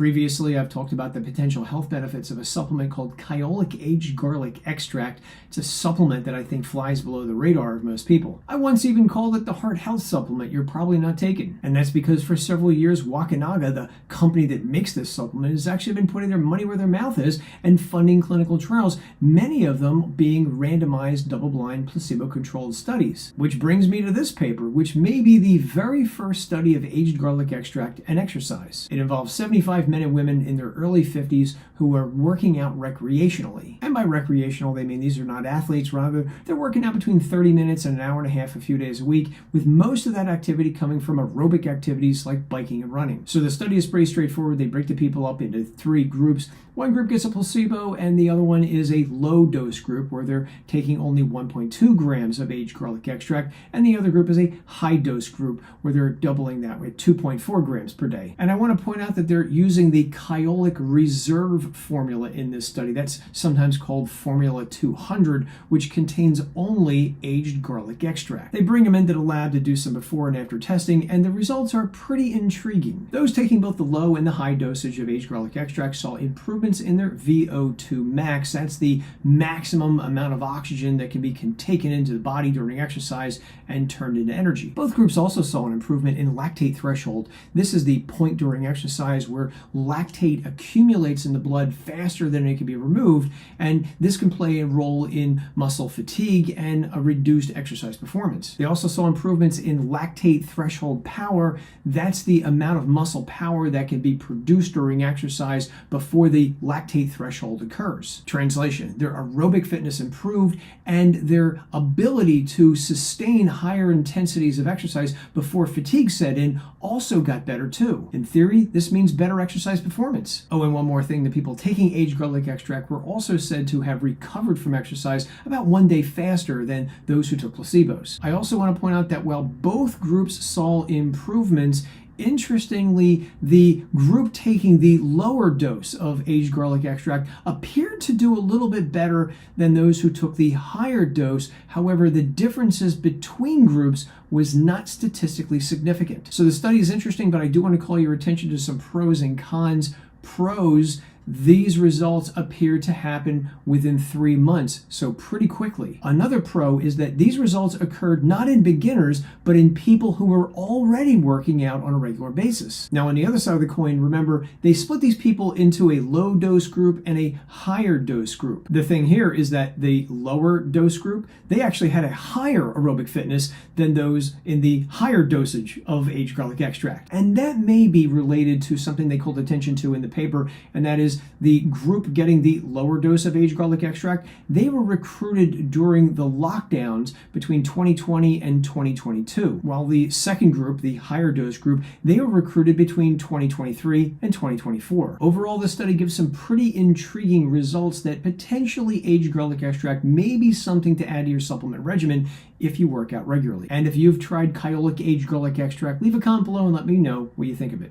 Previously, I've talked about the potential health benefits of a supplement called Kyolic aged garlic extract. It's a supplement that I think flies below the radar of most people. I once even called it the heart health supplement you're probably not taking. And that's because for several years, Wakanaga, the company that makes this supplement, has actually been putting their money where their mouth is and funding clinical trials, many of them being randomized, double-blind, placebo-controlled studies. Which brings me to this paper, which may be the very first study of aged garlic extract and exercise. It involves 75 men and women in their early 50s who are working out recreationally. And by recreational, they mean these are not athletes, rather they're working out between 30 minutes and an hour and a half a few days a week, with most of that activity coming from aerobic activities like biking and running. So the study is pretty straightforward. They break the people up into 3 groups. One group gets a placebo and the other one is a low dose group where they're taking only 1.2 grams of aged garlic extract, and the other group is a high dose group where they're doubling that with 2.4 grams per day. And I want to point out that they're using the Kyolic reserve formula in this study. That's sometimes called Formula 200, which contains only aged garlic extract. They bring them into the lab to do some before and after testing, and the results are pretty intriguing. Those taking both the low and the high dosage of aged garlic extract saw improvements in their VO2 max. That's the maximum amount of oxygen that can be taken into the body during exercise and turned into energy. Both groups also saw an improvement in lactate threshold. This is the point during exercise where lactate accumulates in the blood faster than it can be removed, and this can play a role in muscle fatigue and a reduced exercise performance. They also saw improvements in lactate threshold power. That's the amount of muscle power that can be produced during exercise before the lactate threshold occurs. Translation: their aerobic fitness improved and their ability to sustain higher intensities of exercise before fatigue set in also got better too. In theory, this means better exercise performance. Oh, and one more thing, the people taking aged garlic extract were also said to have recovered from exercise about 1 day faster than those who took placebos. I also want to point out that while both groups saw improvements, interestingly, the group taking the lower dose of aged garlic extract appeared to do a little bit better than those who took the higher dose. However, the differences between groups was not statistically significant. So the study is interesting, but I do want to call your attention to some pros and cons. Pros: these results appear to happen within 3 months, so pretty quickly. Another pro is that these results occurred not in beginners, but in people who were already working out on a regular basis. Now, on the other side of the coin, remember, they split these people into a low dose group and a higher dose group. The thing here is that the lower dose group, they actually had a higher aerobic fitness than those in the higher dosage of aged garlic extract. And that may be related to something they called attention to in the paper, and that is the group getting the lower dose of aged garlic extract. They were recruited during the lockdowns between 2020 and 2022, while the second group, the higher dose group, they were recruited between 2023 and 2024. Overall, this study gives some pretty intriguing results that potentially aged garlic extract may be something to add to your supplement regimen if you work out regularly. And if you've tried Kyolic aged garlic extract, leave a comment below and let me know what you think of it.